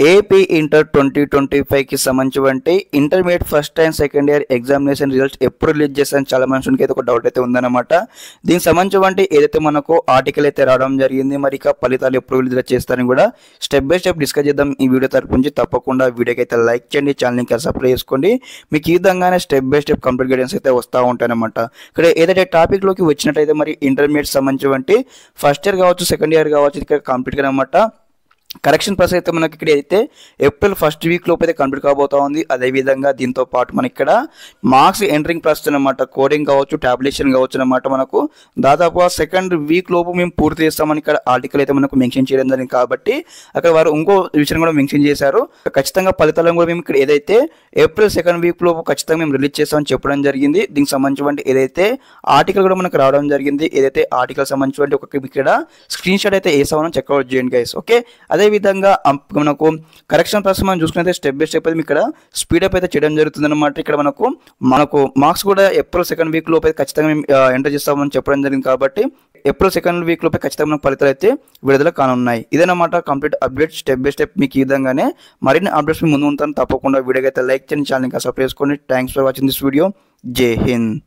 AP inter 2025కి సంబంధించి intermediate first and second year examination results ఎప్పుడు release చేస్తారని చాలా మందికి అయితే ఒక డౌట్ అయితే ఉందన్నమాట. దీనికి సంబంధించి ఏదైతే మనకు ఆర్టికల్ అయితే రావడం జరిగింది, మరి ఇక ఫలితాలు ఎప్పుడు రిలీజ్ చేస్తారని కూడా స్టెప్ బై స్టెప్ డిస్కస్ చేద్దాం ఈ వీడియో తరపు నుంచి. తప్పకుండా వీడియోకి అయితే లైక్ చేయండి, ఛానల్ని ఇంకా సబ్స్క్రైబ్ చేసుకోండి. మీకు ఈ విధంగానే step by step complete guidance అయితే వస్తూ ఉంటాయన్నమాట. ఇక్కడ ఏదైతే టాపిక్లోకి వచ్చినట్టయితే మరి ఇంటర్మీడియట్ సంబంధించి ఫస్ట్ ఇయర్ కావచ్చు, సెకండ్ ఇయర్ కావచ్చు, ఇక్కడ కంప్లీట్గా అనమాట. కరెక్షన్ ప్రాసెస్ అయితే మనకి ఇక్కడ అయితే ఏప్రిల్ ఫస్ట్ వీక్ లోపు అయితే కంప్లీట్ కాబోతా ఉంది. అదేవిధంగా దీంతో పాటు మనకి ఇక్కడ మార్క్స్ ఎంటరింగ్ ప్రాసెస్ అనమాట, కోడింగ్ కావచ్చు, టాబ్లేషన్ కావచ్చు అనమాట. మనకు దాదాపుగా సెకండ్ వీక్ లోపు మేము పూర్తి చేస్తామని ఇక్కడ ఆర్టికల్ అయితే మనకు మెన్షన్ చేయడం జరిగింది. కాబట్టి అక్కడ వారు ఇంకో విషయం కూడా మెన్షన్ చేశారు. ఖచ్చితంగా ఫలితాలను కూడా మేము ఇక్కడ ఏదైతే ఏప్రిల్ సెకండ్ వీక్ లోపు ఖచ్చితంగా మేము రిలీజ్ చేస్తామని చెప్పడం జరిగింది. దీనికి సంబంధించి ఏదైతే ఆర్టికల్ కూడా మనకు రావడం జరిగింది. ఏదైతే ఆర్టికల్ సంబంధించి ఒక ఇక్కడ స్క్రీన్ షాట్ అయితే వేసామని చెక్అవుట్ చేయండి గైస్. ఓకే, అదేవిధంగా మనకు కరెక్షన్ ప్రాసెస్ మనం చూసుకుంటే స్టెప్ బై స్టెప్ అయితే ఇక్కడ స్పీడప్ అయితే చేయడం జరుగుతుంది అనమాట. ఇక్కడ మనకు మార్క్స్ కూడా ఏప్రిల్ సెకండ్ వీక్ లోపు ఖచ్చితంగా మేము ఎంటర్ చేస్తామని చెప్పడం జరిగింది. కాబట్టి ఏప్రిల్ సెకండ్ వీక్ లోపే ఖచ్చితంగా ఫలితాలు అయితే విడుదల కానున్నాయి. ఇదేనమాట complete update step by step. మీకు ఈ విధంగానే మరిన్ని అప్డేట్స్ ముందు ఉంటాను. తప్పకుండా వీడియోకి అయితే లైక్ చేయండి, ఛానల్ ఇంకా సబ్స్క్రైబ్ చేసుకోండి. Thanks for watching this video. జై హింద్.